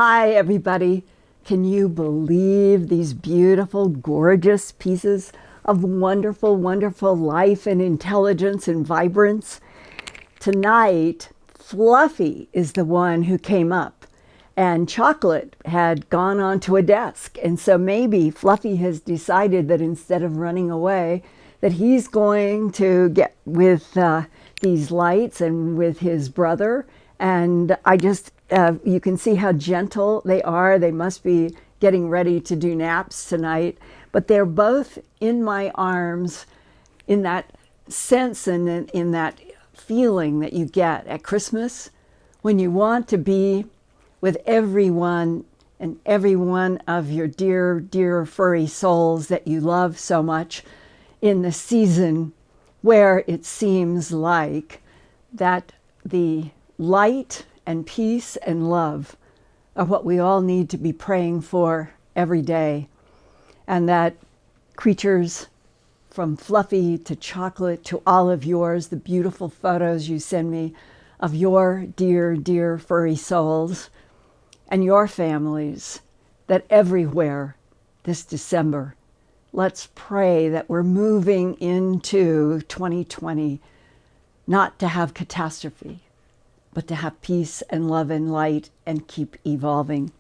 Hi, everybody. Can you believe these beautiful, gorgeous pieces of wonderful, wonderful life and intelligence and vibrance? Tonight, Fluffy is the one who came up, and Chocolate had gone onto a desk. And so maybe Fluffy has decided that instead of running away, that he's going to get with these lights and with his brother. And you can see how gentle they are. They must be getting ready to do naps tonight. But they're both in my arms in that sense and in that feeling that you get at Christmas when you want to be with everyone and every one of your dear, dear furry souls that you love so much in the season where it seems like that the light and peace and love are what we all need to be praying for every day. And that creatures from Fluffy to Chocolate to all of yours, the beautiful photos you send me of your dear, dear furry souls and your families, that everywhere this December, let's pray that we're moving into 2020 not to have catastrophe, but to have peace and love and light and keep evolving.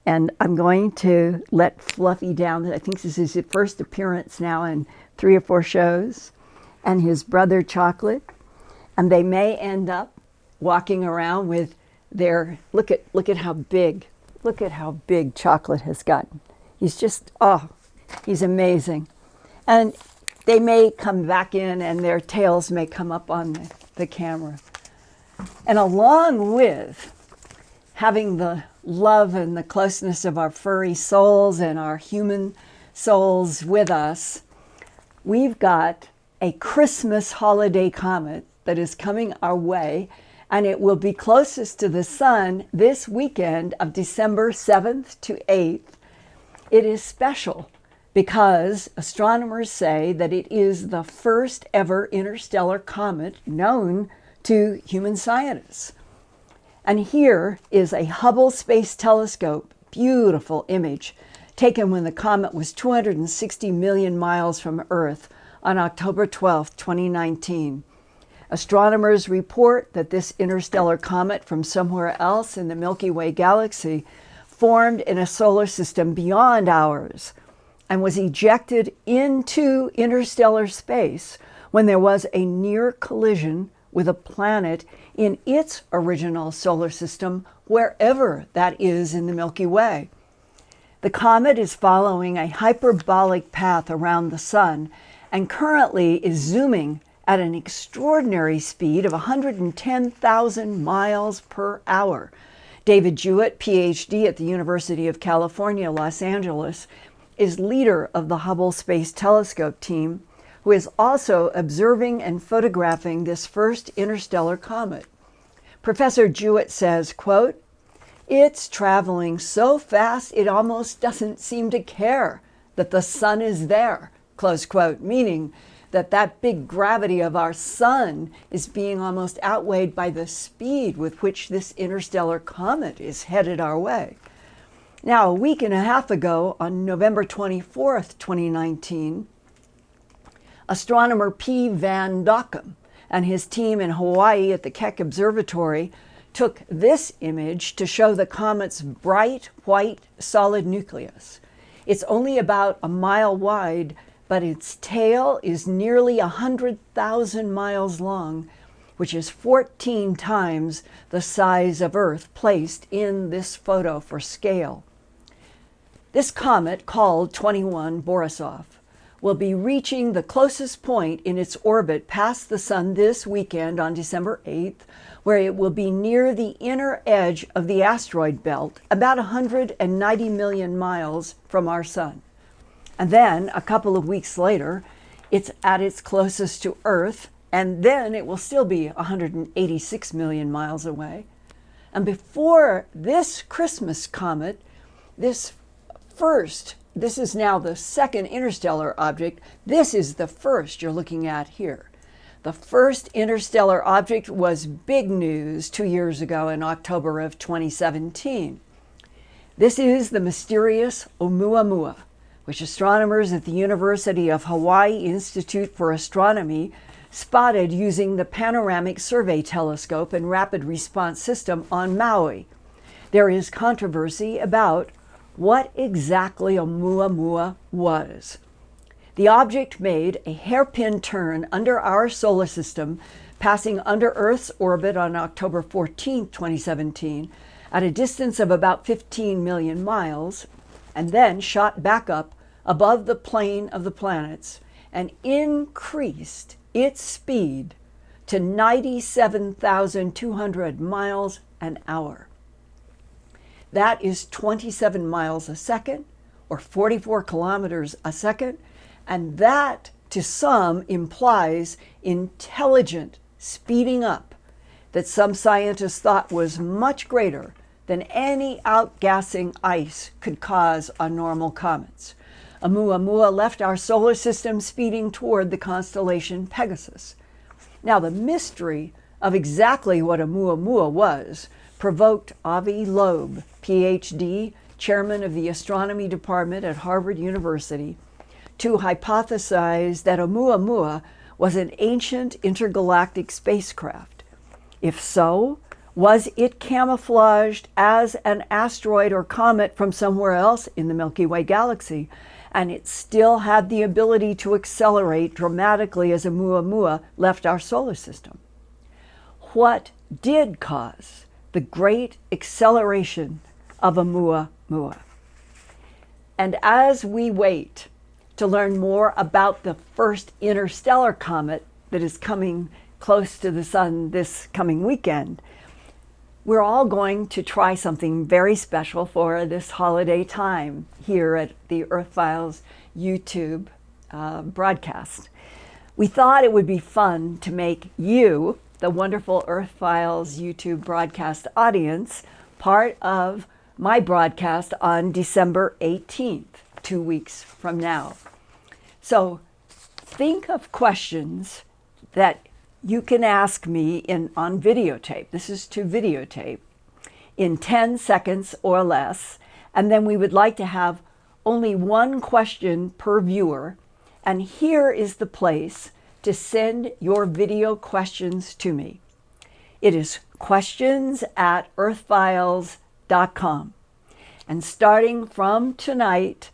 And I'm going to let Fluffy down. I think this is his first appearance now in 3 or 4 shows, and his brother Chocolate. And they may end up walking around with their, look at how big Chocolate has gotten. He's just, he's amazing. And they may come back in and their tails may come up on the camera. And along with having the love and the closeness of our furry souls and our human souls with us, we've got a Christmas holiday comet that is coming our way, and it will be closest to the sun this weekend of December 7th to 8th. It is special because astronomers say that it is the first ever interstellar comet known to human scientists. And here is a Hubble Space Telescope, beautiful image, taken when the comet was 260 million miles from Earth on October 12, 2019. Astronomers report that this interstellar comet from somewhere else in the Milky Way galaxy formed in a solar system beyond ours and was ejected into interstellar space when there was a near collision with a planet in its original solar system, wherever that is in the Milky Way. The comet is following a hyperbolic path around the sun and currently is zooming at an extraordinary speed of 110,000 miles per hour. David Jewett, PhD at the University of California, Los Angeles, is leader of the Hubble Space Telescope team, who is also observing and photographing this first interstellar comet. Professor Jewett says, quote, "It's traveling so fast it almost doesn't seem to care that the sun is there," close quote, meaning that big gravity of our sun is being almost outweighed by the speed with which this interstellar comet is headed our way. Now, a week and a half ago, on November 24th, 2019, astronomer P. Van Dockum and his team in Hawaii at the Keck Observatory took this image to show the comet's bright white solid nucleus. It's only about a mile wide, but its tail is nearly 100,000 miles long, which is 14 times the size of Earth placed in this photo for scale. This comet, called 21 Borisov, will be reaching the closest point in its orbit past the sun this weekend on December 8th, where it will be near the inner edge of the asteroid belt, about 190 million miles from our sun. And then, a couple of weeks later, it's at its closest to Earth, and then it will still be 186 million miles away. And before this Christmas comet, this is now the second interstellar object. This is the first you're looking at here. The first interstellar object was big news 2 years ago in October of 2017. This is the mysterious Oumuamua, which astronomers at the University of Hawaii Institute for Astronomy spotted using the Panoramic Survey Telescope and Rapid Response System on Maui. There is controversy about what exactly Oumuamua was. The object made a hairpin turn under our solar system, passing under Earth's orbit on October 14, 2017, at a distance of about 15 million miles, and then shot back up above the plane of the planets and increased its speed to 97,200 miles an hour. That is 27 miles a second, or 44 kilometers a second, and that to some implies intelligent speeding up that some scientists thought was much greater than any outgassing ice could cause on normal comets. Oumuamua left our solar system speeding toward the constellation Pegasus. Now, the mystery of exactly what Oumuamua was provoked Avi Loeb, PhD, chairman of the astronomy department at Harvard University, to hypothesize that Oumuamua was an ancient intergalactic spacecraft. If so, was it camouflaged as an asteroid or comet from somewhere else in the Milky Way galaxy, and it still had the ability to accelerate dramatically as Oumuamua left our solar system? What did cause the great acceleration of Oumuamua? And as we wait to learn more about the first interstellar comet that is coming close to the sun this coming weekend, we're all going to try something very special for this holiday time here at the Earthfiles YouTube broadcast. We thought it would be fun to make you, the wonderful Earthfiles YouTube broadcast audience, part of my broadcast on December 18th, 2 weeks from now. So think of questions that you can ask me on videotape. This is to videotape in 10 seconds or less. And then we would like to have only one question per viewer. And here is the place to send your video questions to me. It is questions@earthfiles.com. And starting from tonight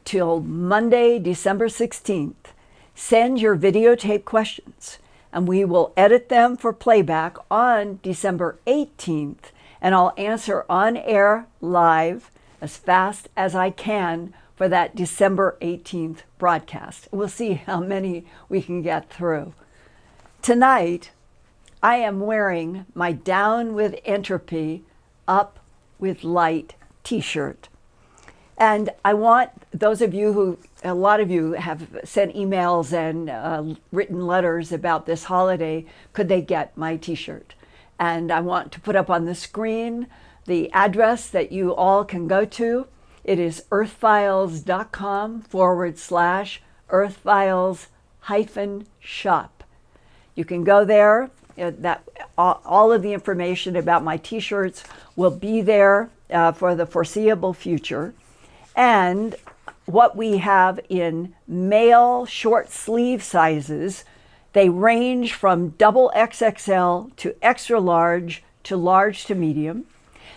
till Monday, December 16th, send your videotape questions, and we will edit them for playback on December 18th, and I'll answer on air live as fast as I can for that December 18th broadcast. We'll see how many we can get through. Tonight, I am wearing my Down with Entropy, Up with Light t-shirt. And I want those of you who, a lot of you have sent emails and written letters about this holiday, could they get my t-shirt? And I want to put up on the screen the address that you all can go to. It is earthfiles.com/earthfiles-shop. You can go there. All of the information about my t-shirts will be there for the foreseeable future. And what we have in male short sleeve sizes, they range from double XXL to extra large to medium.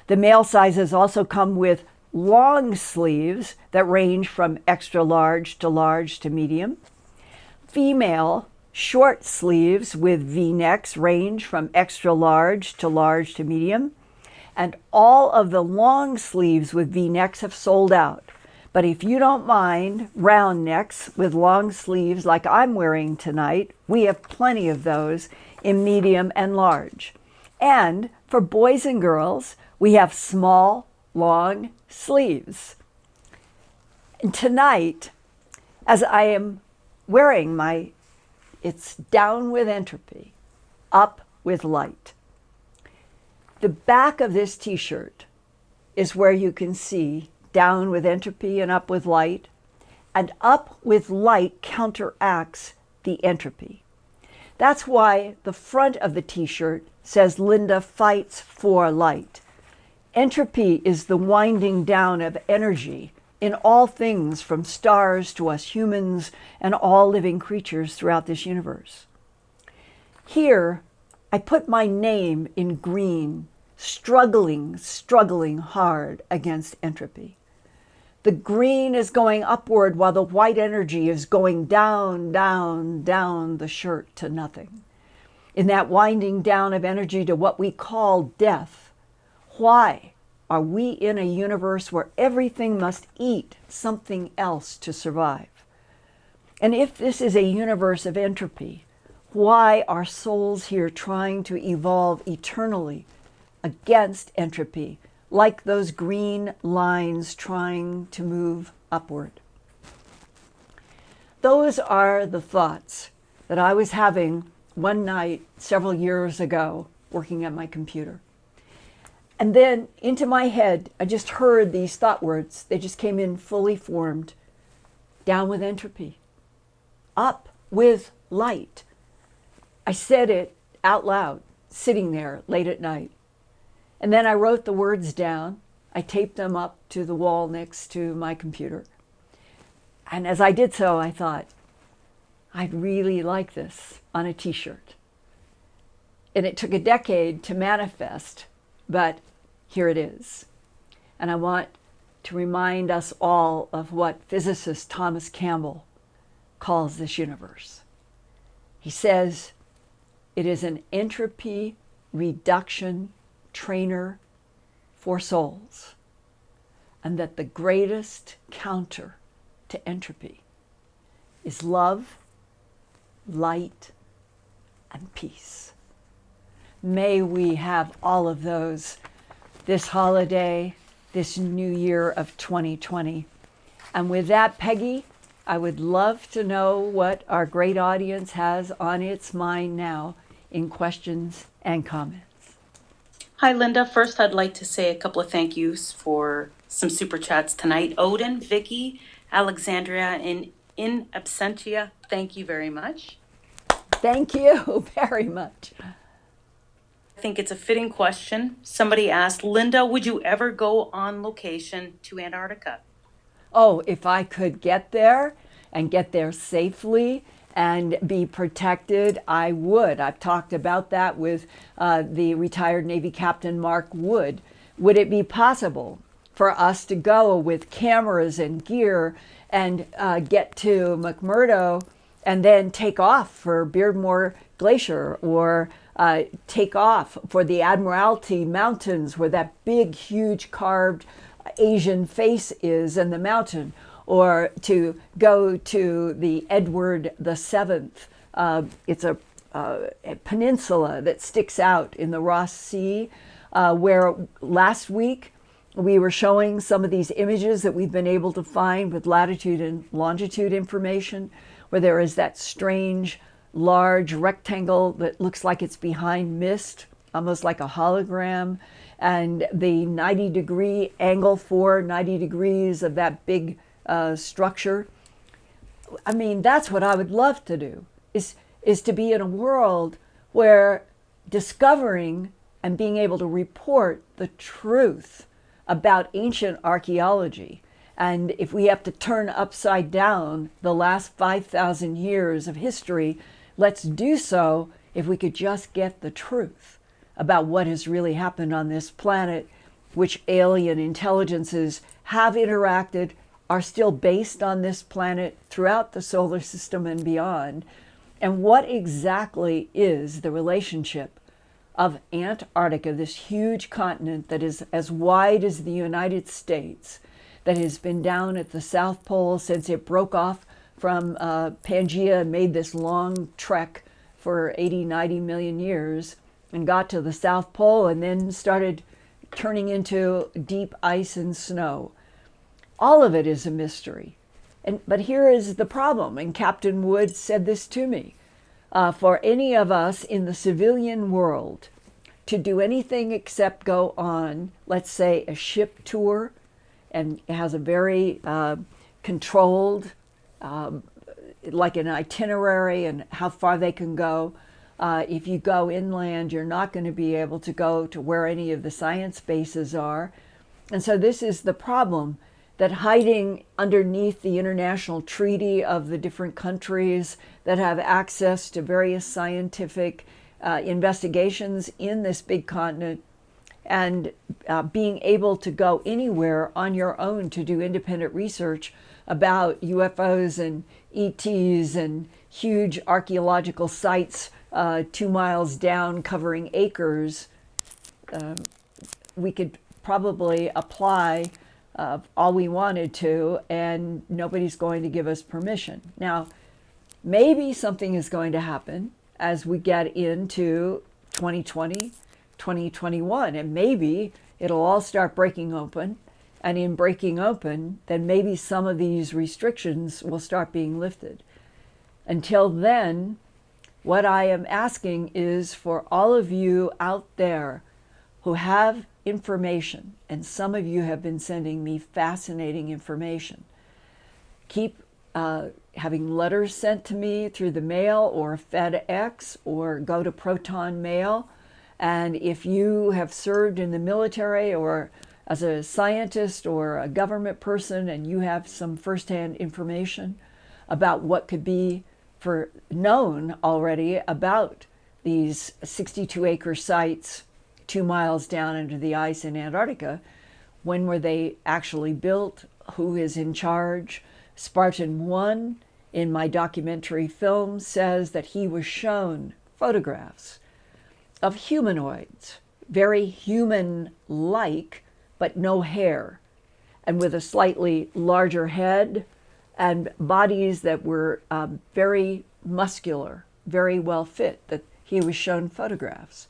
The male sizes also come with long sleeves that range from extra large to medium. Female short sleeves with V-necks range from extra large to medium. And all of the long sleeves with V-necks have sold out. But if you don't mind round necks with long sleeves like I'm wearing tonight, we have plenty of those in medium and large. And for boys and girls, we have small, long sleeves. And tonight, as I am wearing it's Down with Entropy, Up with Light. The back of this t-shirt is where you can see Down with Entropy and Up with Light, and Up with Light counteracts the entropy. That's why the front of the t-shirt says Linda fights for light. Entropy is the winding down of energy in all things, from stars to us humans and all living creatures throughout this universe. Here, I put my name in green, struggling hard against entropy. The green is going upward while the white energy is going down the shirt to nothing. In that winding down of energy to what we call death, why are we in a universe where everything must eat something else to survive? And if this is a universe of entropy, why are souls here trying to evolve eternally against entropy, like those green lines trying to move upward? Those are the thoughts that I was having one night several years ago working at my computer. And then into my head, I just heard these thought words. They just came in fully formed. Down with entropy. Up with light. I said it out loud, sitting there late at night. And then I wrote the words down. I taped them up to the wall next to my computer. And as I did so, I thought, I'd really like this on a t-shirt. And it took a decade to manifest, but here it is. And I want to remind us all of what physicist Thomas Campbell calls this universe. He says it is an entropy reduction trainer for souls, and that the greatest counter to entropy is love, light, and peace. May we have all of those this holiday, this new year of 2020. And with that, Peggy, I would love to know what our great audience has on its mind now in questions and comments. Hi, Linda. First, I'd like to say a couple of thank yous for some super chats tonight. Odin, Vicky, Alexandria, and in absentia, thank you very much. Thank you very much. I think it's a fitting question. Somebody asked, Linda, would you ever go on location to Antarctica? Oh, if I could get there and get there safely and be protected, I would. I've talked about that with the retired Navy Captain Mark Wood. Would it be possible for us to go with cameras and gear and get to McMurdo and then take off for Beardmore Glacier, or take off for the Admiralty Mountains where that big, huge carved Asian face is in the mountain, or to go to the Edward VII. It's a peninsula that sticks out in the Ross Sea, where last week we were showing some of these images that we've been able to find with latitude and longitude information, where there is that strange large rectangle that looks like it's behind mist, almost like a hologram, and the 90-degree angle for 90 degrees of that big structure. I mean, that's what I would love to do, is to be in a world where discovering and being able to report the truth about ancient archaeology. And if we have to turn upside down the last 5,000 years of history, let's do so if we could just get the truth about what has really happened on this planet, which alien intelligences have interacted, are still based on this planet throughout the solar system and beyond. And what exactly is the relationship of Antarctica, this huge continent that is as wide as the United States, that has been down at the South Pole since it broke off from Pangaea and made this long trek for 80, 90 million years and got to the South Pole and then started turning into deep ice and snow. All of it is a mystery. But here is the problem, and Captain Wood said this to me. For any of us in the civilian world to do anything except go on, let's say, a ship tour, and it has a very controlled, like an itinerary and how far they can go, If you go inland, you're not going to be able to go to where any of the science bases are. And so this is the problem, that hiding underneath the international treaty of the different countries that have access to various scientific investigations in this big continent, and being able to go anywhere on your own to do independent research about UFOs and ETs and huge archaeological sites 2 miles down covering acres, we could probably apply all we wanted to, and nobody's going to give us permission. Now, maybe something is going to happen as we get into 2020, 2021, and maybe it'll all start breaking open. And in breaking open, then maybe some of these restrictions will start being lifted. Until then, what I am asking is for all of you out there who have information, and some of you have been sending me fascinating information, keep having letters sent to me through the mail or FedEx, or go to ProtonMail. And if you have served in the military or as a scientist or a government person, and you have some firsthand information about what could be known already about these 62-acre sites 2 miles down under the ice in Antarctica, when were they actually built? Who is in charge? Spartan 1, in my documentary film, says that he was shown photographs of humanoids, very human-like, but no hair, and with a slightly larger head, and bodies that were very muscular, very well fit, that he was shown photographs,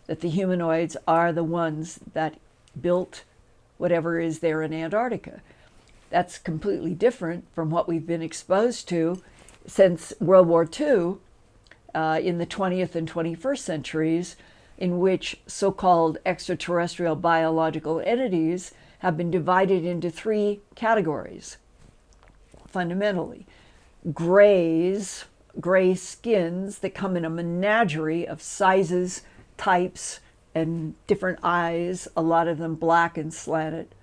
that the humanoids are the ones that built whatever is there in Antarctica. That's completely different from what we've been exposed to since World War II in the 20th and 21st centuries, in which so-called extraterrestrial biological entities have been divided into 3 categories. Fundamentally, gray skins that come in a menagerie of sizes, types, and different eyes, a lot of them black and slanted.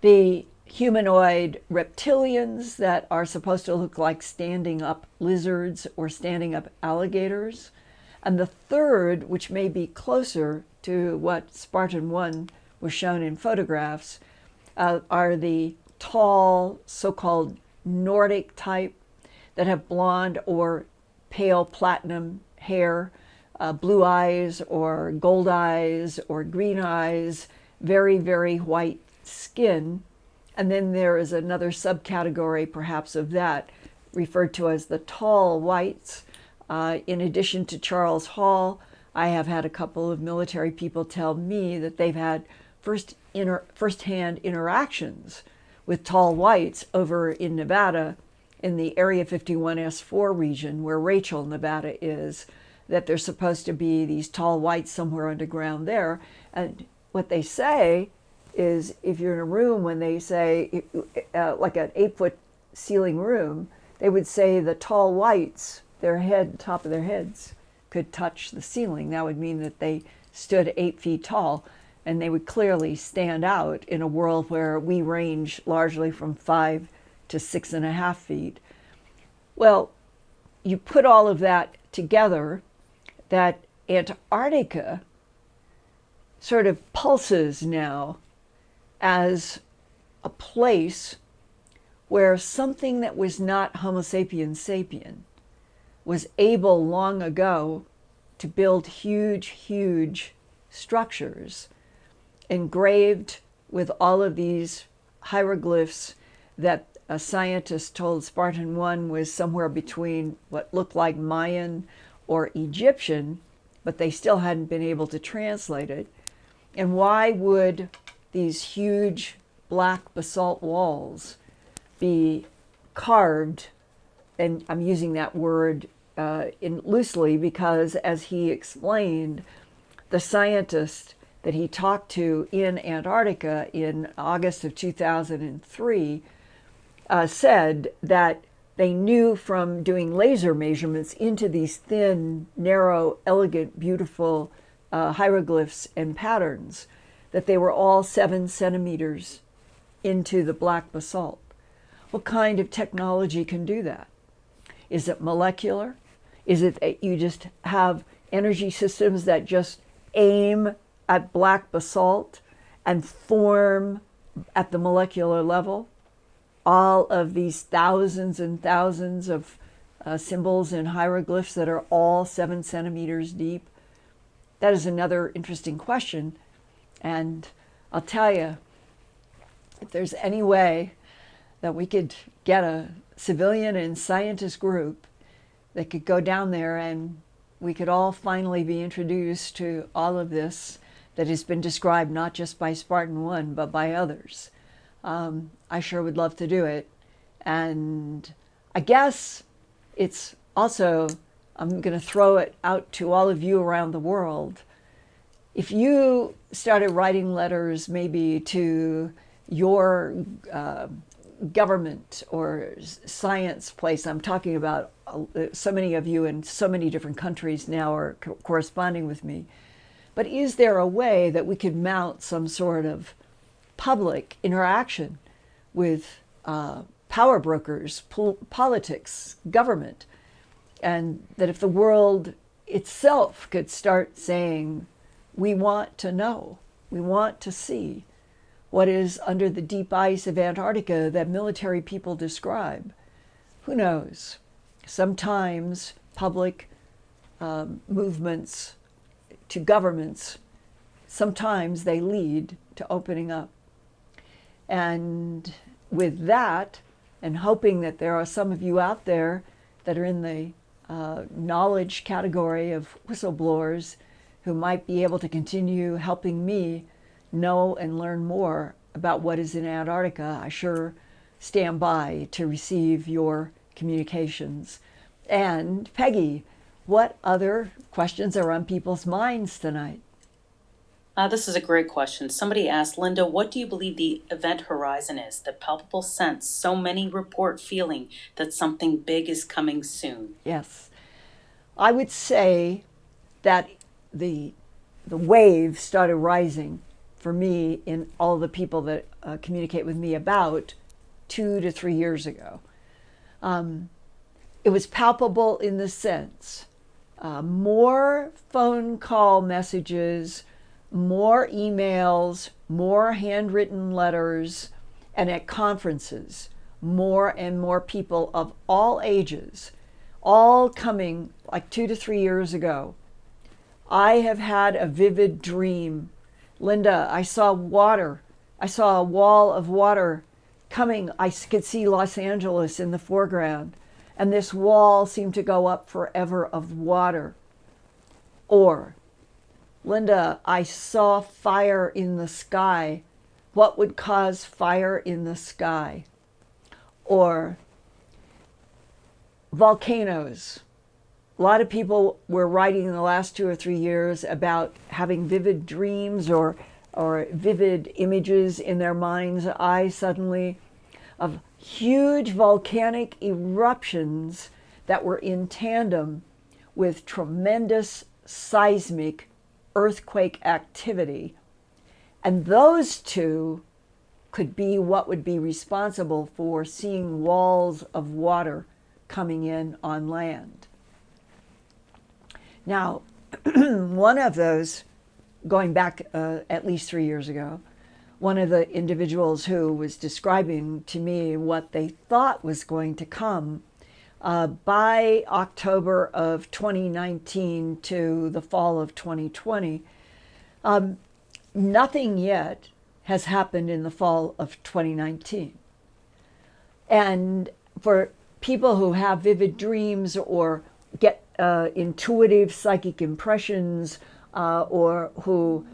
The humanoid reptilians that are supposed to look like standing up lizards or standing up alligators. And the third, which may be closer to what Spartan 1 was shown in photographs, are the tall, so-called Nordic type that have blonde or pale platinum hair, blue eyes or gold eyes or green eyes, very, very white skin. And then there is another subcategory, perhaps, of that, referred to as the tall whites. In addition to Charles Hall, I have had a couple of military people tell me that they've had first-hand interactions with tall whites over in Nevada, in the Area 51S4 region where Rachel, Nevada is, that there's supposed to be these tall whites somewhere underground there. And what they say is, if you're in a room, when they say, like an 8-foot ceiling room, they would say the tall whites, top of their heads could touch the ceiling. That would mean that they stood 8 feet tall, and they would clearly stand out in a world where we range largely from 5 to 6.5 feet. Well, you put all of that together, that Antarctica sort of pulses now as a place where something that was not Homo sapiens sapien was able long ago to build huge, huge structures engraved with all of these hieroglyphs that a scientist told Spartan 1 was somewhere between what looked like Mayan or Egyptian, but they still hadn't been able to translate it. And why would these huge black basalt walls be carved? And I'm using that word loosely because, as he explained, the scientist that he talked to in Antarctica in August of 2003 said that they knew from doing laser measurements into these thin, narrow, elegant, beautiful hieroglyphs and patterns that they were all 7 centimeters into the black basalt. What kind of technology can do that? Is it molecular? Is it that you just have energy systems that just aim at black basalt and form at the molecular level all of these thousands and thousands of symbols and hieroglyphs that are all 7 centimeters deep? That is another interesting question. And I'll tell you, if there's any way that we could get a civilian and scientist group that could go down there and we could all finally be introduced to all of this that has been described not just by Spartan 1, but by others, I sure would love to do it. And I guess it's also, I'm going to throw it out to all of you around the world. If you started writing letters maybe to your government or science place, I'm talking about so many of you in so many different countries now are corresponding with me, but is there a way that we could mount some sort of public interaction with power brokers, politics, government, and that if the world itself could start saying, we want to know, we want to see what is under the deep ice of Antarctica that military people describe. Who knows? Sometimes public movements to governments, sometimes they lead to opening up. And with that, and hoping that there are some of you out there that are in the knowledge category of whistleblowers who might be able to continue helping me know and learn more about what is in Antarctica, I sure stand by to receive your communications. And Peggy, what other questions are on people's minds tonight? This is a great question. Somebody asked, Linda, what do you believe the event horizon is? The palpable sense so many report feeling that something big is coming soon. Yes. I would say that the wave started rising for me in all the people that communicate with me about 2 to 3 years ago. It was palpable in the sense, more phone call messages, more emails, more handwritten letters, and at conferences, more and more people of all ages, all coming like 2 to 3 years ago. I have had a vivid dream. Linda, I saw water. I saw a wall of water coming. I could see Los Angeles in the foreground, and this wall seemed to go up forever of water. Or, Linda, I saw fire in the sky. What would cause fire in the sky? Or volcanoes. A lot of people were writing in the last 2 or 3 years about having vivid dreams or vivid images in their mind's eye suddenly of huge volcanic eruptions that were in tandem with tremendous seismic earthquake activity. And those two could be what would be responsible for seeing walls of water coming in on land. Now, one of those, going back at least 3 years ago, one of the individuals who was describing to me what they thought was going to come by October of 2019 to the fall of 2020, nothing yet has happened in the fall of 2019. And for people who have vivid dreams or get intuitive psychic impressions or who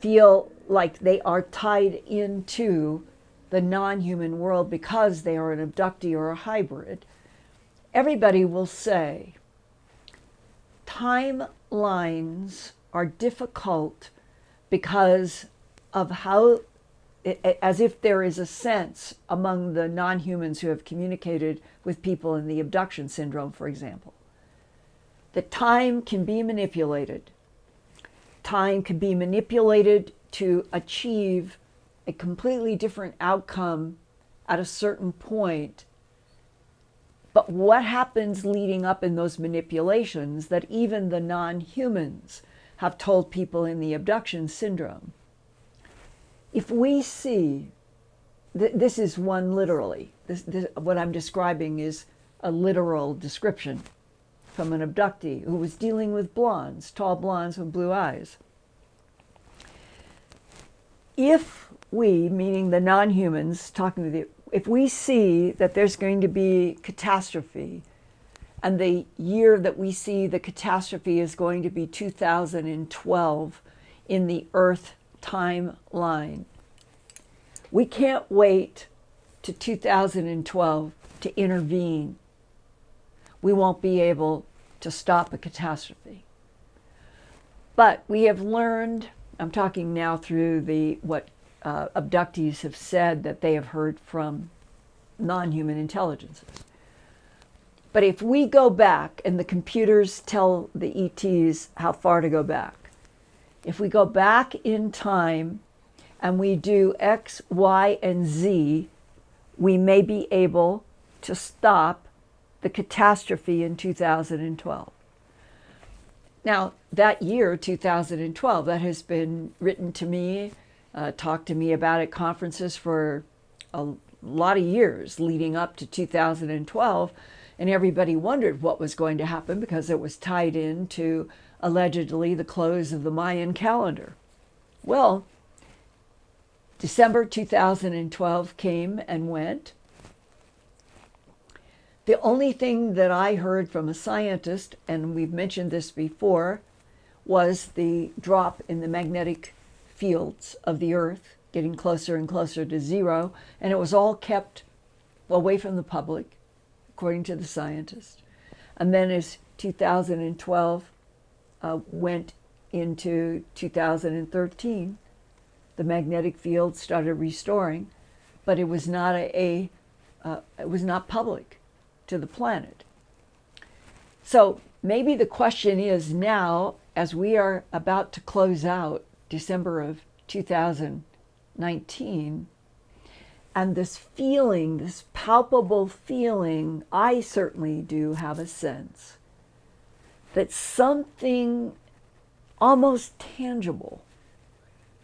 feel like they are tied into the non-human world because they are an abductee or a hybrid, everybody will say timelines are difficult because of how as if there is a sense among the non-humans who have communicated with people in the abduction syndrome, for example, that time can be manipulated. Time can be manipulated to achieve a completely different outcome at a certain point. But what happens leading up in those manipulations that even the non-humans have told people in the abduction syndrome? If we see, this is one literally, what I'm describing is a literal description from an abductee who was dealing with blondes, tall blondes with blue eyes. If we, meaning the non-humans, if we see that there's going to be catastrophe, and the year that we see the catastrophe is going to be 2012 in the Earth timeline, we can't wait to 2012 to intervene. We won't be able to stop a catastrophe. But we have learned, I'm talking now through what abductees have said that they have heard from non-human intelligences. But if we go back, and the computers tell the ETs how far to go back, if we go back in time and we do X, Y, and Z, we may be able to stop the catastrophe in 2012. Now, that year, 2012, that has been written to me, talked to me about at conferences for a lot of years leading up to 2012, and everybody wondered what was going to happen because it was tied into allegedly the close of the Mayan calendar. Well, December 2012 came and went. The only thing that I heard from a scientist, and we've mentioned this before, was the drop in the magnetic fields of the Earth, getting closer and closer to zero, and it was all kept away from the public, according to the scientist. And then as 2012 went into 2013, the magnetic field started restoring, but it was not it was not public to the planet. So maybe the question is now, as we are about to close out December of 2019, and this feeling, this palpable feeling, I certainly do have a sense that something almost tangible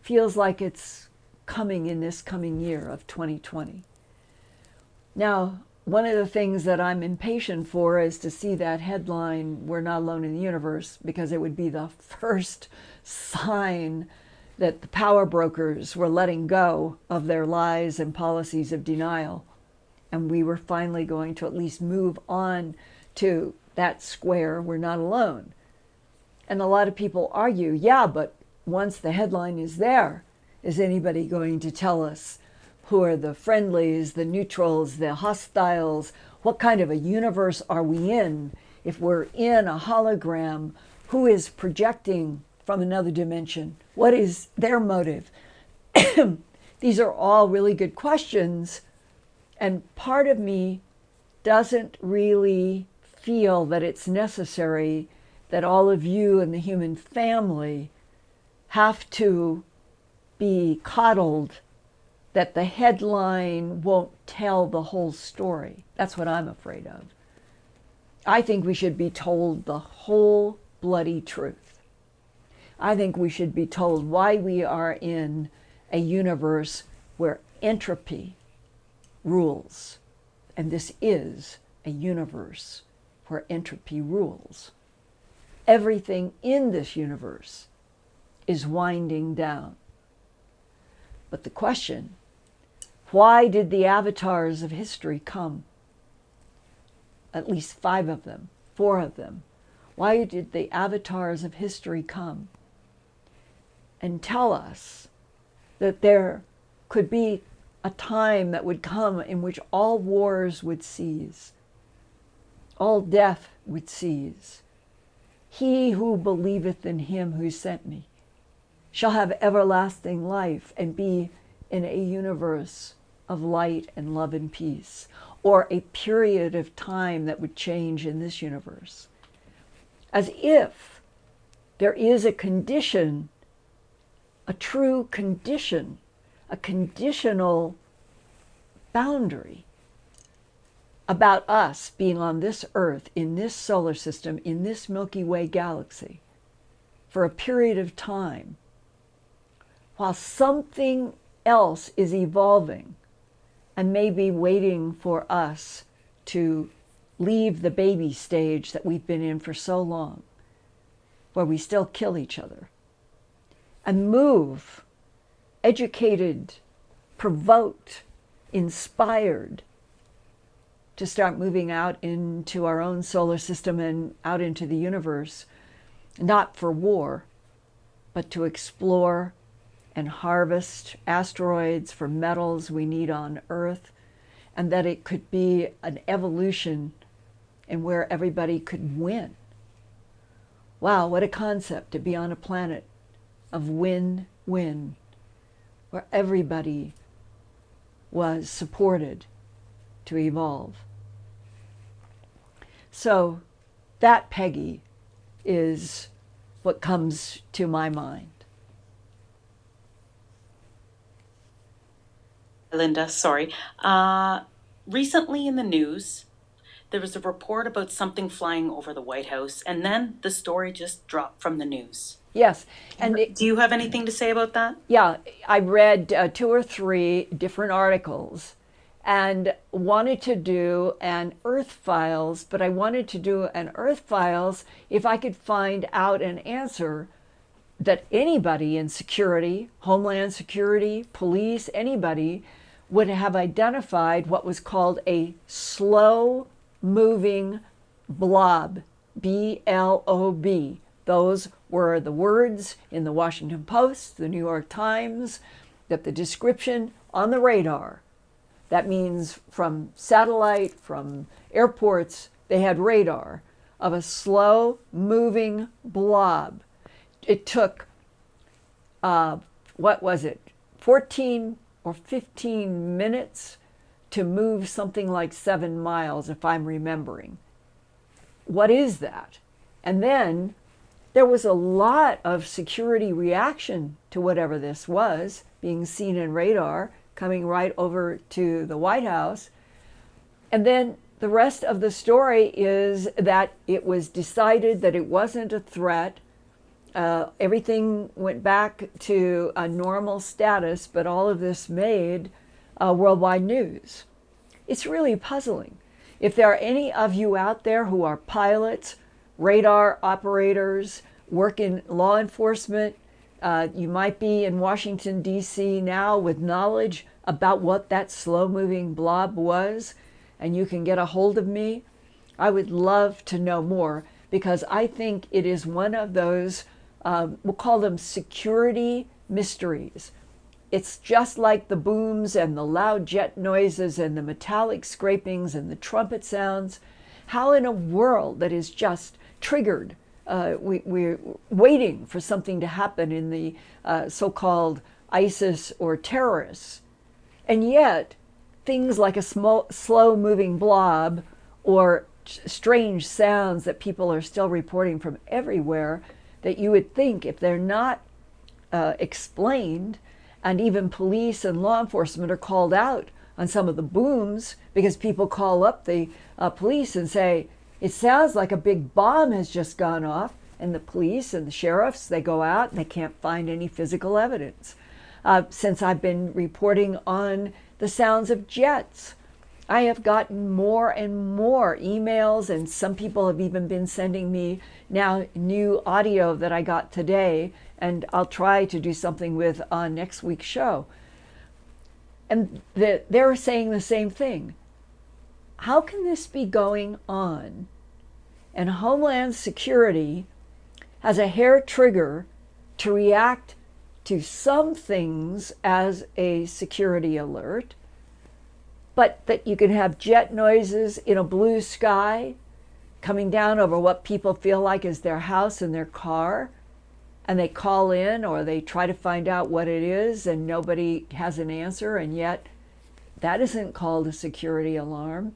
feels like it's coming in this coming year of 2020. Now, one of the things that I'm impatient for is to see that headline, "We're not alone in the universe," because it would be the first sign that the power brokers were letting go of their lies and policies of denial. And we were finally going to at least move on to that square, "We're not alone." And a lot of people argue, yeah, but once the headline is there, is anybody going to tell us who are the friendlies, the neutrals, the hostiles? What kind of a universe are we in? If we're in a hologram, who is projecting from another dimension? What is their motive? These are all really good questions. And part of me doesn't really feel that it's necessary that all of you and the human family have to be coddled, that the headline won't tell the whole story. That's what I'm afraid of. I think we should be told the whole bloody truth. I think we should be told why we are in a universe where entropy rules. And this is a universe where entropy rules. Everything in this universe is winding down. But the question, why did the avatars of history come? At least 5 of them, 4 of them. Why did the avatars of history come and tell us that there could be a time that would come in which all wars would cease, all death would cease? He who believeth in him who sent me shall have everlasting life and be in a universe of light and love and peace, or a period of time that would change in this universe. As if there is a condition, a true condition, a conditional boundary about us being on this earth, in this solar system, in this Milky Way galaxy, for a period of time, while something else is evolving and maybe waiting for us to leave the baby stage that we've been in for so long, where we still kill each other, and move, educated, provoked, inspired, to start moving out into our own solar system and out into the universe, not for war, but to explore and harvest asteroids for metals we need on Earth, and that it could be an evolution and where everybody could win. Wow, what a concept, to be on a planet of win-win, where everybody was supported to evolve. So that, Peggy, is what comes to my mind. Linda, sorry. Recently in the news, there was a report about something flying over the White House, and then the story just dropped from the news. Yes. And do you have anything to say about that? Yeah, I read 2 or 3 different articles and wanted to do an Earthfiles, but I wanted to do an Earthfiles if I could find out an answer that anybody in security, Homeland Security, police, anybody would have identified what was called a slow-moving blob, B-L-O-B. Those were the words in the Washington Post, the New York Times, that the description on the radar. That means from satellite, from airports, they had radar of a slow-moving blob. It took, 14 or 15 minutes to move something like 7 miles, if I'm remembering. What is that? And then there was a lot of security reaction to whatever this was, being seen in radar, coming right over to the White House. And then the rest of the story is that it was decided that it wasn't a threat. Everything went back to a normal status, but all of this made worldwide news. It's really puzzling. If there are any of you out there who are pilots, radar operators, work in law enforcement, you might be in Washington, D.C. now with knowledge about what that slow-moving blob was, and you can get a hold of me. I would love to know more, because I think it is one of those, we'll call them security mysteries. It's just like the booms and the loud jet noises and the metallic scrapings and the trumpet sounds. How in a world that is just triggered, we're waiting for something to happen in the so-called ISIS or terrorists. And yet, things like a slow-moving blob or strange sounds that people are still reporting from everywhere, that you would think, if they're not explained, and even police and law enforcement are called out on some of the booms, because people call up the police and say, it sounds like a big bomb has just gone off, and the police and the sheriffs, they go out and they can't find any physical evidence. Since I've been reporting on the sounds of jets, I have gotten more and more emails, and some people have even been sending me now new audio that I got today, and I'll try to do something with on next week's show. And they're saying the same thing. How can this be going on? And Homeland Security has a hair trigger to react to some things as a security alert, but that you can have jet noises in a blue sky coming down over what people feel like is their house and their car, and they call in or they try to find out what it is and nobody has an answer, and yet that isn't called a security alarm.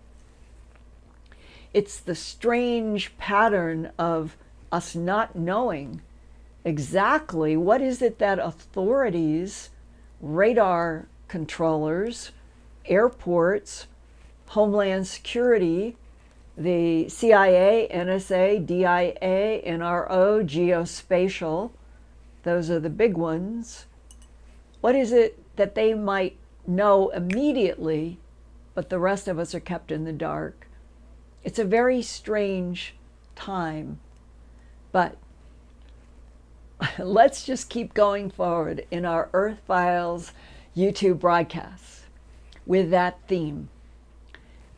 It's the strange pattern of us not knowing exactly what is it that authorities, radar controllers, airports, Homeland Security, the CIA, NSA, DIA, NRO, Geospatial, those are the big ones. What is it that they might know immediately, but the rest of us are kept in the dark? It's a very strange time, but let's just keep going forward in our Earthfiles YouTube broadcasts with that theme.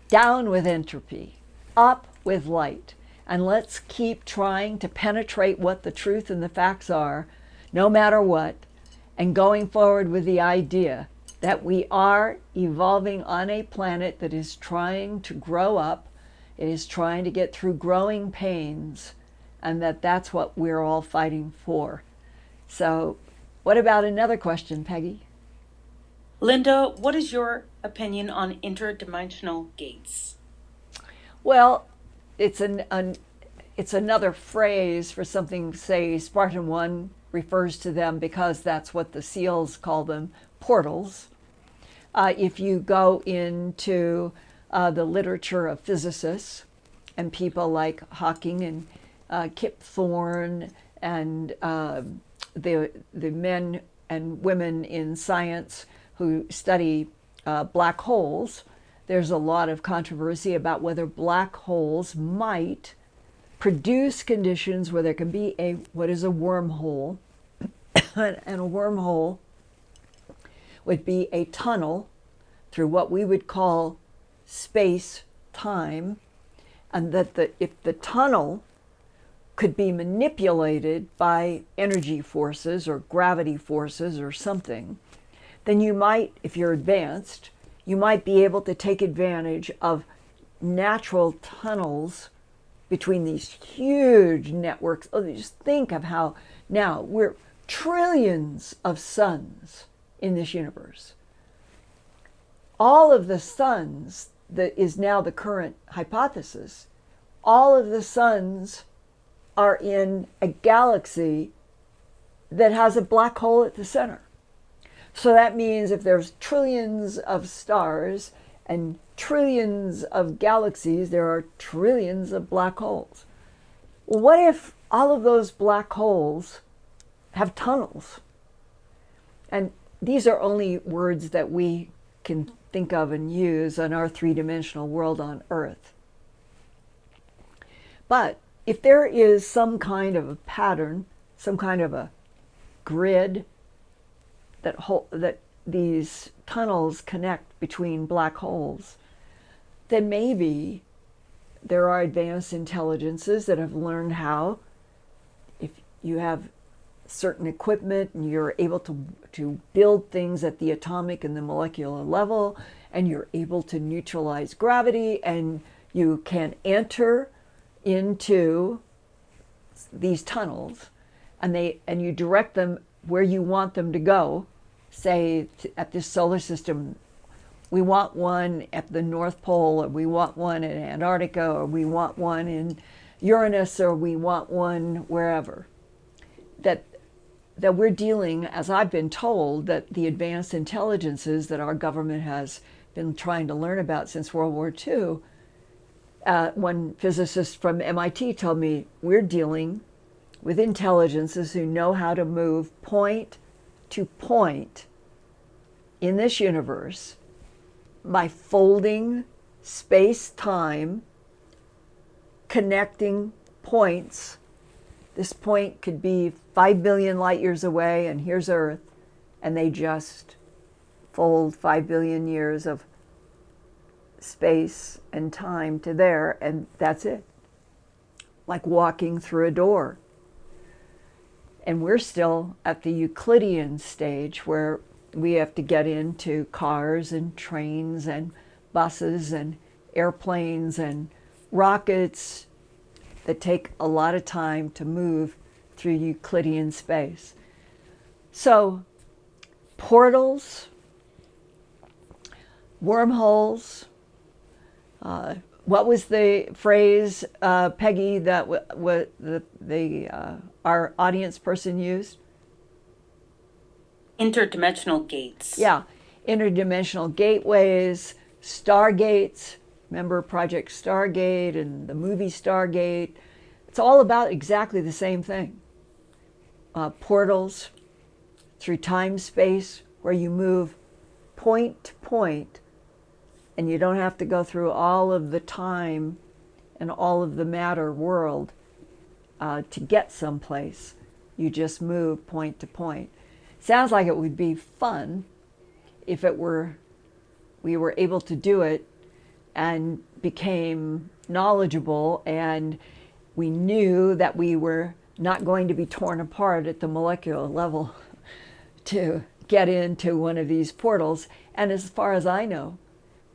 Down with entropy, up with light, and let's keep trying to penetrate what the truth and the facts are, no matter what, and going forward with the idea that we are evolving on a planet that is trying to grow up, it is trying to get through growing pains, and that's what we're all fighting for. So, what about another question, Peggy? Linda, what is your opinion on interdimensional gates? Well, it's another phrase for something, say, Spartan 1 refers to them because that's what the SEALs call them, portals. If you go into the literature of physicists and people like Hawking and Kip Thorne and the men and women in science who study black holes, there's a lot of controversy about whether black holes might produce conditions where there can be what is a wormhole, and a wormhole would be a tunnel through what we would call space-time, and that if the tunnel could be manipulated by energy forces or gravity forces or something, then you might, if you're advanced, you might be able to take advantage of natural tunnels between these huge networks. Oh, just think of how now we're trillions of suns in this universe. All of the suns, that is now the current hypothesis, all of the suns are in a galaxy that has a black hole at the center. So that means if there's trillions of stars and trillions of galaxies, there are trillions of black holes. Well, what if all of those black holes have tunnels? And these are only words that we can think of and use on our three-dimensional world on Earth. But if there is some kind of a pattern, some kind of a grid that these tunnels connect between black holes, then maybe there are advanced intelligences that have learned how, if you have certain equipment and you're able to build things at the atomic and the molecular level, and you're able to neutralize gravity, and you can enter into these tunnels, and you direct them where you want them to go. Say at this solar system, we want one at the North Pole, or we want one in Antarctica, or we want one in Uranus, or we want one wherever. That we're dealing, as I've been told, that the advanced intelligences that our government has been trying to learn about since World War II, one physicist from MIT told me, we're dealing with intelligences who know how to move point to point in this universe by folding space-time, connecting points. This point could be 5 billion light years away, and here's Earth, and they just fold 5 billion years of space and time to there, and that's it. Like walking through a door. And we're still at the Euclidean stage where we have to get into cars and trains and buses and airplanes and rockets that take a lot of time to move through Euclidean space. So, portals, wormholes, what was the phrase, Peggy, that our audience person used? Interdimensional gates. Yeah, interdimensional gateways, stargates. Remember Project Stargate and the movie Stargate? It's all about exactly the same thing. Portals through time space where you move point to point, and you don't have to go through all of the time and all of the matter world to get someplace. You just move point to point. Sounds like it would be fun if we were able to do it and became knowledgeable, and we knew that we were not going to be torn apart at the molecular level to get into one of these portals. And as far as I know,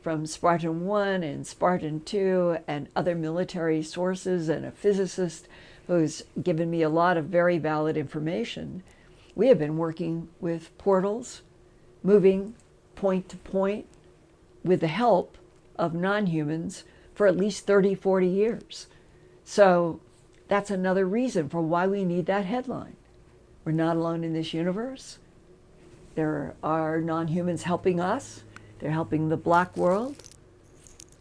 from Spartan 1 and Spartan 2 and other military sources and a physicist who's given me a lot of very valid information, we have been working with portals, moving point to point with the help of non-humans for at least 30, 40 years. So that's another reason for why we need that headline. We're not alone in this universe. There are non-humans helping us. They're helping the black world.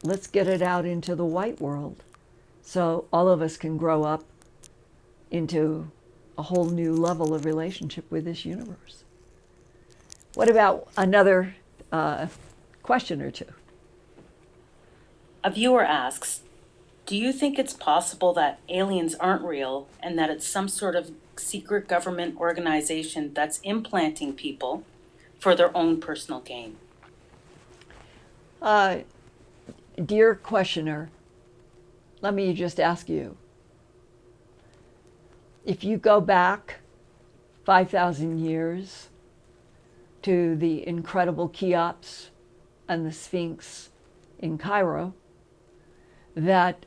Let's get it out into the white world so all of us can grow up into a whole new level of relationship with this universe. What about another question or two? A viewer asks, do you think it's possible that aliens aren't real and that it's some sort of secret government organization that's implanting people for their own personal gain? Dear questioner, let me just ask you. If you go back 5,000 years to the incredible Cheops and the Sphinx in Cairo, that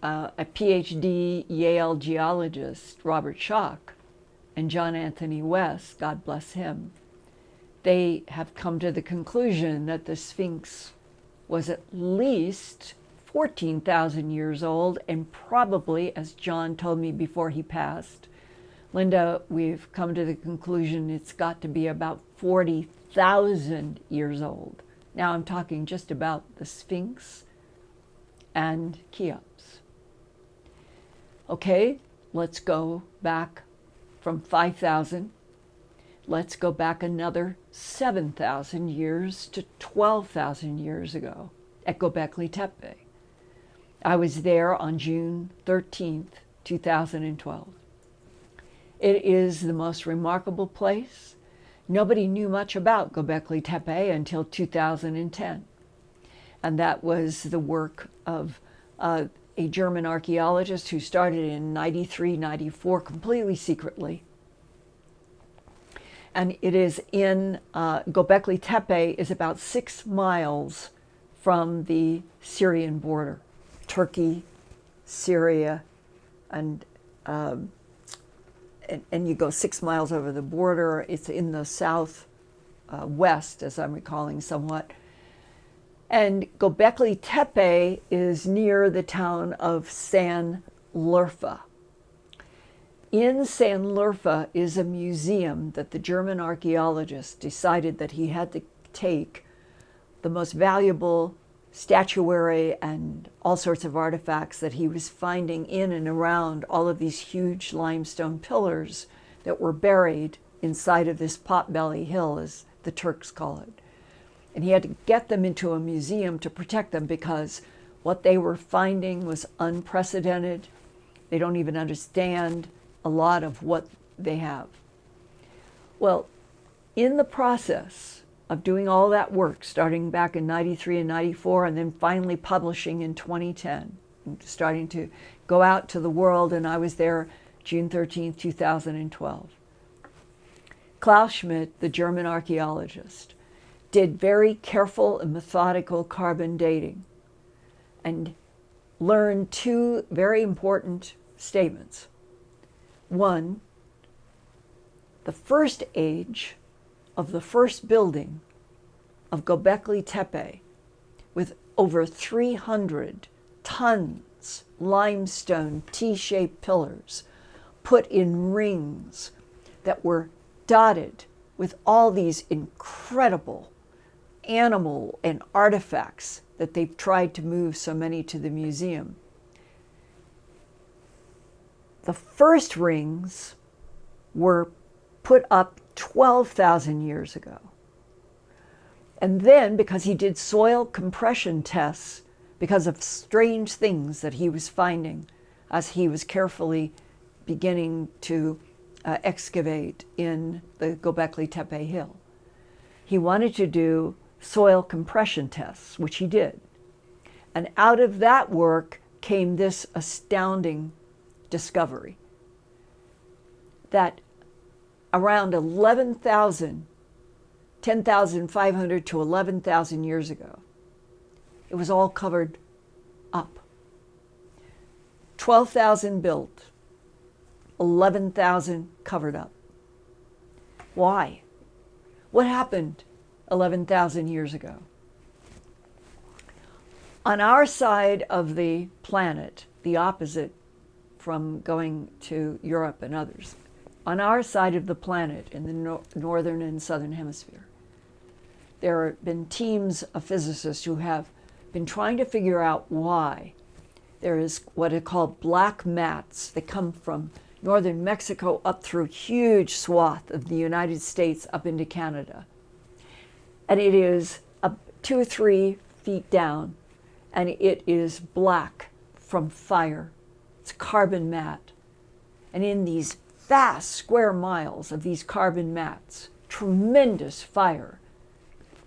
a PhD Yale geologist, Robert Schoch, and John Anthony West, God bless him, they have come to the conclusion that the Sphinx was at least 14,000 years old, and probably, as John told me before he passed, Linda, we've come to the conclusion it's got to be about 40,000 years old. Now I'm talking just about the Sphinx and Cheops. Okay, let's go back from 5,000. Let's go back another 7,000 years to 12,000 years ago at Gobekli Tepe. I was there on June 13th, 2012. It is the most remarkable place. Nobody knew much about Gobekli Tepe until 2010. And that was the work of a German archaeologist who started in 93, 94, completely secretly. And it is in, Gobekli Tepe is about 6 miles from the Syrian border. Turkey, Syria, and you go 6 miles over the border. It's in the south west, as I'm recalling somewhat. And Gobekli Tepe is near the town of San Lurfa. In San Lurfa is a museum that the German archaeologist decided that he had to take the most valuable statuary and all sorts of artifacts that he was finding in and around all of these huge limestone pillars that were buried inside of this potbelly hill, as the Turks call it. And he had to get them into a museum to protect them because what they were finding was unprecedented. They don't even understand a lot of what they have. Well, in the process of doing all that work, starting back in 93 and 94, and then finally publishing in 2010, and starting to go out to the world, and I was there June 13th, 2012. Klaus Schmidt, the German archaeologist, did very careful and methodical carbon dating and learned 2 very important statements. One, the first age of the first building of Gobekli Tepe, with over 300 tons limestone T-shaped pillars put in rings that were dotted with all these incredible animal and artifacts that they've tried to move so many to the museum. The first rings were put up 12,000 years ago. And then, because he did soil compression tests, because of strange things that he was finding as he was carefully beginning to excavate in the Gobekli Tepe hill, he wanted to do soil compression tests, which he did. And out of that work came this astounding discovery that around 10,500 to 11,000 years ago, it was all covered up. 12,000 built, 11,000 covered up. Why? What happened 11,000 years ago? On our side of the planet, the opposite from going to Europe and others, on our side of the planet in the northern and southern hemisphere, there have been teams of physicists who have been trying to figure out why there is what are called black mats that come from northern Mexico up through huge swath of the United States up into Canada. And it is 2 or 3 feet down, and it is black from fire. It's a carbon mat. And in these vast square miles of these carbon mats, tremendous fire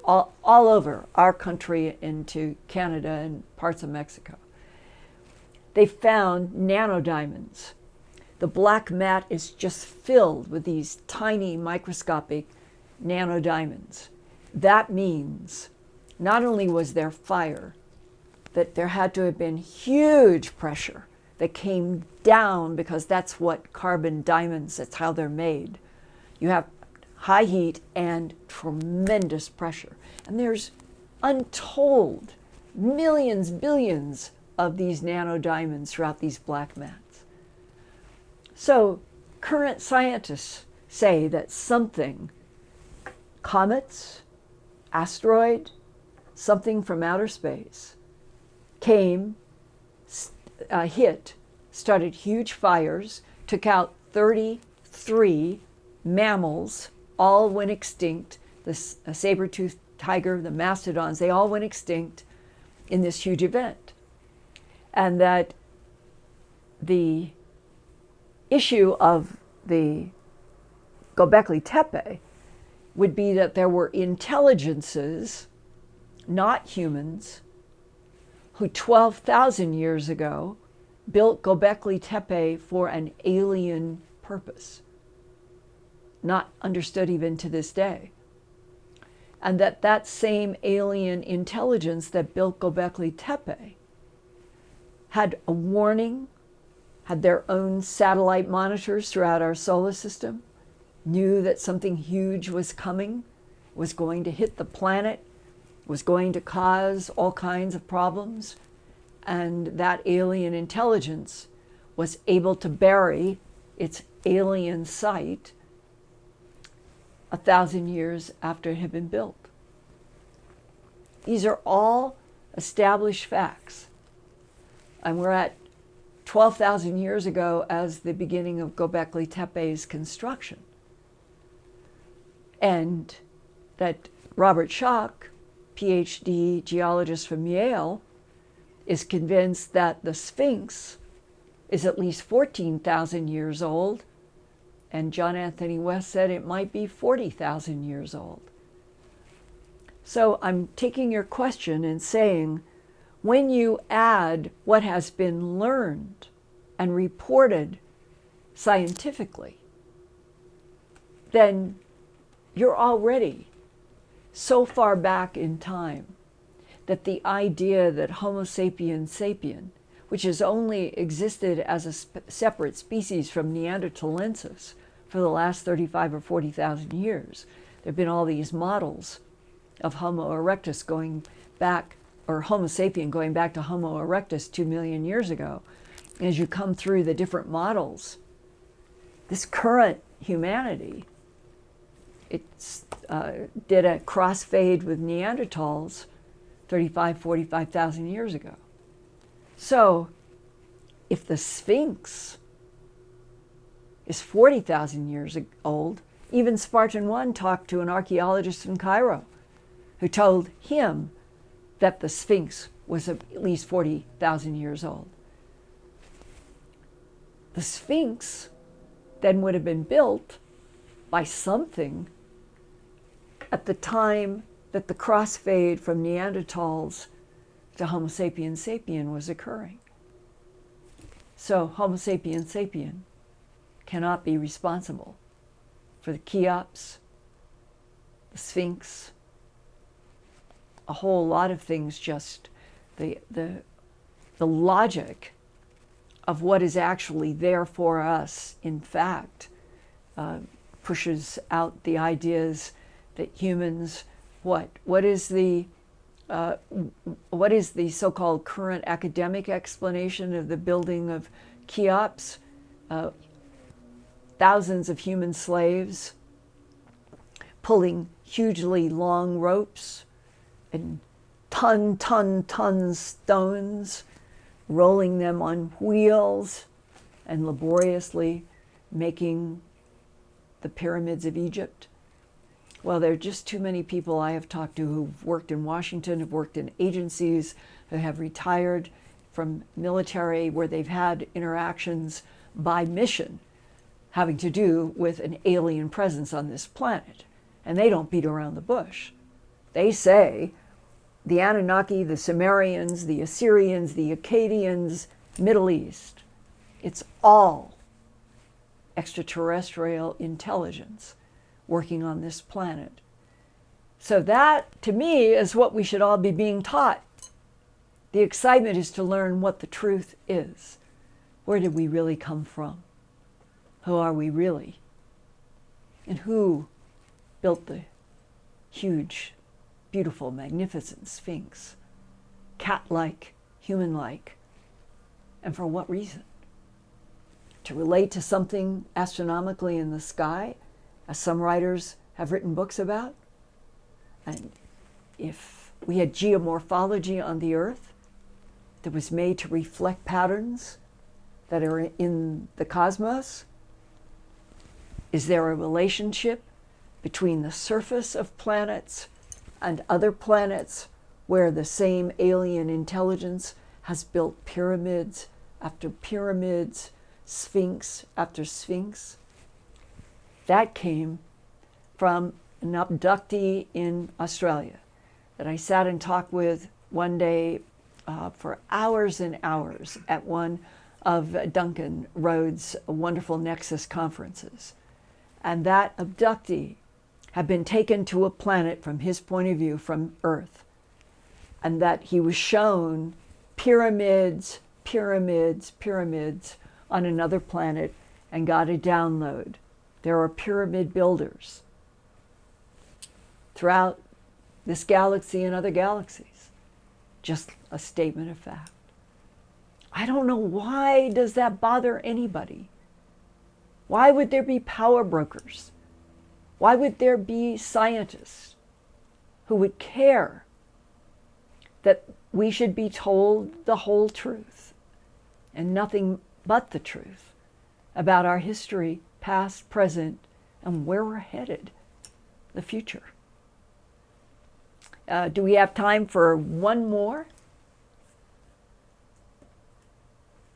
all over our country into Canada and parts of Mexico. They found nanodiamonds. The black mat is just filled with these tiny microscopic nanodiamonds. That means not only was there fire, that there had to have been huge pressure that came down, because that's what carbon diamonds, that's how they're made. You have high heat and tremendous pressure. And there's untold millions, billions of these nanodiamonds throughout these black mats. So current scientists say that something, comets, asteroid, something from outer space, came, hit, started huge fires, took out 33 mammals, all went extinct. The saber-toothed tiger, the mastodons, they all went extinct in this huge event. And that the issue of the Gobekli Tepe would be that there were intelligences, not humans, who 12,000 years ago built Gobekli Tepe for an alien purpose, not understood even to this day. And that same alien intelligence that built Gobekli Tepe had a warning, had their own satellite monitors throughout our solar system, knew that something huge was coming, was going to hit the planet, was going to cause all kinds of problems, and that alien intelligence was able to bury its alien site 1,000 years after it had been built. These are all established facts. And we're at 12,000 years ago as the beginning of Gobekli Tepe's construction. And that Robert Schoch, PhD geologist from Yale, is convinced that the Sphinx is at least 14,000 years old, and John Anthony West said it might be 40,000 years old. So I'm taking your question and saying, when you add what has been learned and reported scientifically, then you're already so far back in time that the idea that Homo sapiens sapien which has only existed as a separate species from Neanderthalensis for the last 35 or 40,000 years. There have been all these models of Homo erectus going back, or Homo sapien going back to Homo erectus 2 million years ago. And as you come through the different models, this current humanity, it's did a crossfade with Neanderthals 35, 45,000 years ago. So if the Sphinx is 40,000 years old, even Spartan 1 talked to an archaeologist in Cairo who told him that the Sphinx was at least 40,000 years old. The Sphinx then would have been built by something at the time that the crossfade from Neanderthals to Homo sapiens sapien was occurring. So Homo sapiens sapien cannot be responsible for the Cheops, the Sphinx, a whole lot of things. Just the logic of what is actually there for us, in fact, pushes out the ideas that humans, what is the so-called current academic explanation of the building of Cheops? Thousands of human slaves pulling hugely long ropes and ton stones, rolling them on wheels and laboriously making the pyramids of Egypt. Well, there are just too many people I have talked to who've worked in Washington, have worked in agencies, who have retired from military where they've had interactions by mission having to do with an alien presence on this planet. And they don't beat around the bush. They say the Anunnaki, the Sumerians, the Assyrians, the Akkadians, Middle East, it's all extraterrestrial intelligence working on this planet. So that, to me, is what we should all be being taught. The excitement is to learn what the truth is. Where did we really come from? Who are we really? And who built the huge, beautiful, magnificent Sphinx? Cat-like, human-like. And for what reason? To relate to something astronomically in the sky, as some writers have written books about? And if we had geomorphology on the Earth that was made to reflect patterns that are in the cosmos, is there a relationship between the surface of planets and other planets where the same alien intelligence has built pyramids after pyramids, sphinx after sphinx? That came from an abductee in Australia that I sat and talked with one day for hours and hours at one of Duncan Rhodes' wonderful Nexus conferences. And that abductee had been taken to a planet from his point of view, from Earth, and that he was shown pyramids, pyramids, pyramids on another planet and got a download. There are pyramid builders throughout this galaxy and other galaxies. Just a statement of fact. I don't know, why does that bother anybody? Why would there be power brokers? Why would there be scientists who would care that we should be told the whole truth and nothing but the truth about our history, past, present, and where we're headed, the future? Do we have time for one more?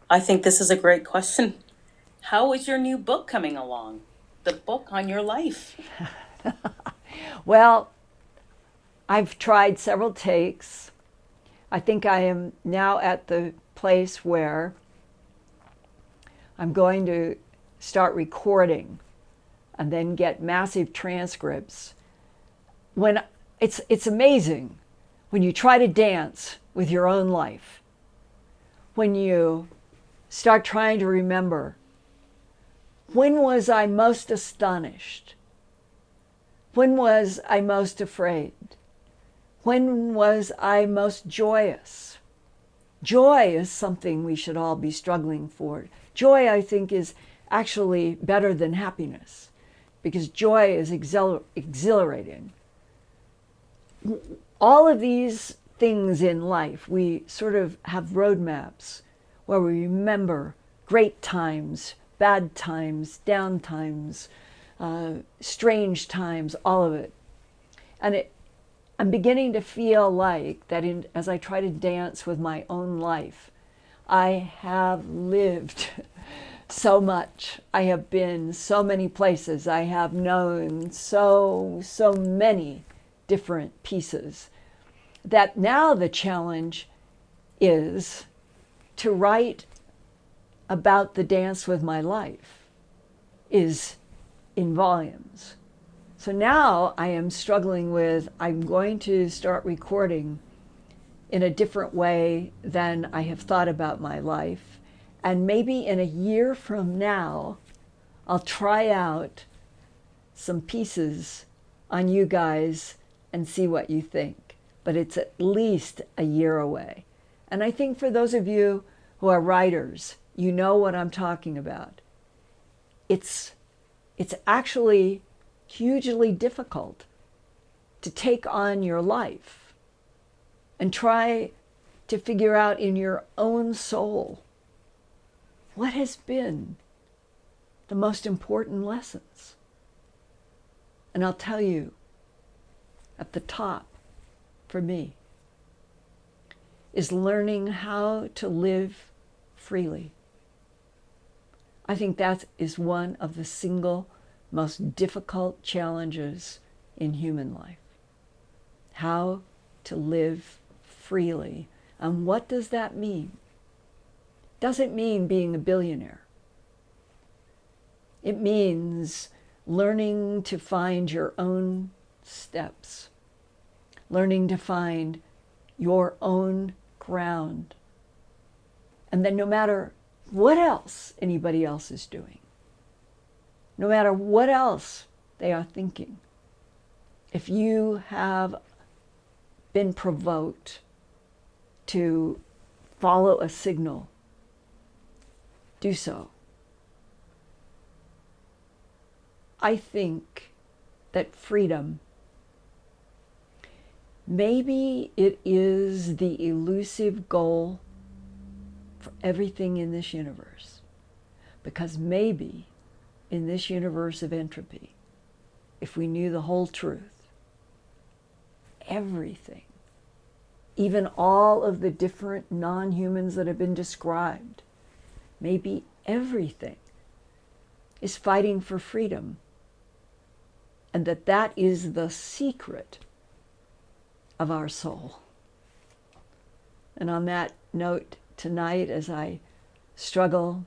I think this is a great question. How is your new book coming along? The book on your life. Well, I've tried several takes. I think I am now at the place where I'm going to start recording and then get massive transcripts. When it's amazing when you try to dance with your own life. when you start trying to remember, when was I most astonished? When was I most afraid? When was I most joyous? Joy is something we should all be struggling for. Joy, I think, is actually better than happiness because joy is exhilarating. All of these things in life, we sort of have roadmaps where we remember great times, bad times, down times, strange times, all of it. And I'm beginning to feel like that as I try to dance with my own life, I have lived so much. I have been so many places. I have known so many different pieces that now the challenge is to write about the dance with my life is in volumes. So now I am struggling with, I'm going to start recording in a different way than I have thought about my life. And maybe in a year from now, I'll try out some pieces on you guys and see what you think. But it's at least a year away. And I think for those of you who are writers, you know what I'm talking about. It's actually hugely difficult to take on your life and try to figure out in your own soul what has been the most important lessons. And I'll tell you, at the top for me is learning how to live freely. I think that is one of the single most difficult challenges in human life. How to live freely. And what does that mean? Doesn't mean being a billionaire. It means learning to find your own steps, learning to find your own ground. And then no matter what else anybody else is doing, no matter what else they are thinking, if you have been provoked to follow a signal, do so. I think that freedom, maybe it is the elusive goal for everything in this universe. Because maybe in this universe of entropy, if we knew the whole truth, everything, even all of the different non-humans that have been described, maybe everything is fighting for freedom, and that is the secret of our soul. And on that note, tonight, as I struggle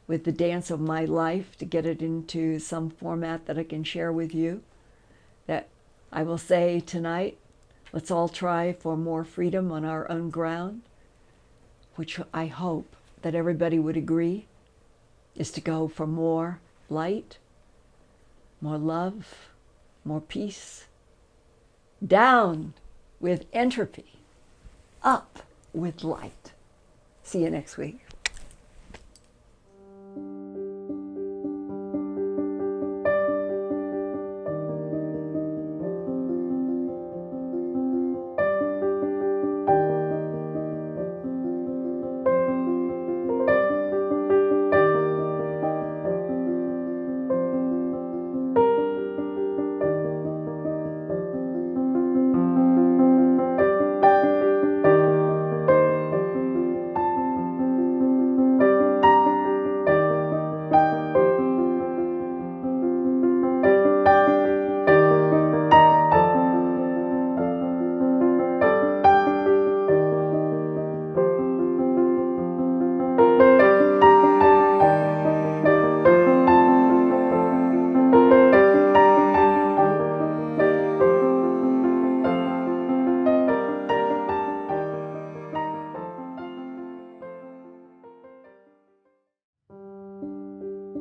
with the dance of my life to get it into some format that I can share with you, that I will say tonight, let's all try for more freedom on our own ground, which I hope that everybody would agree is to go for more light, more love, more peace, down with entropy, up with light. See you next week.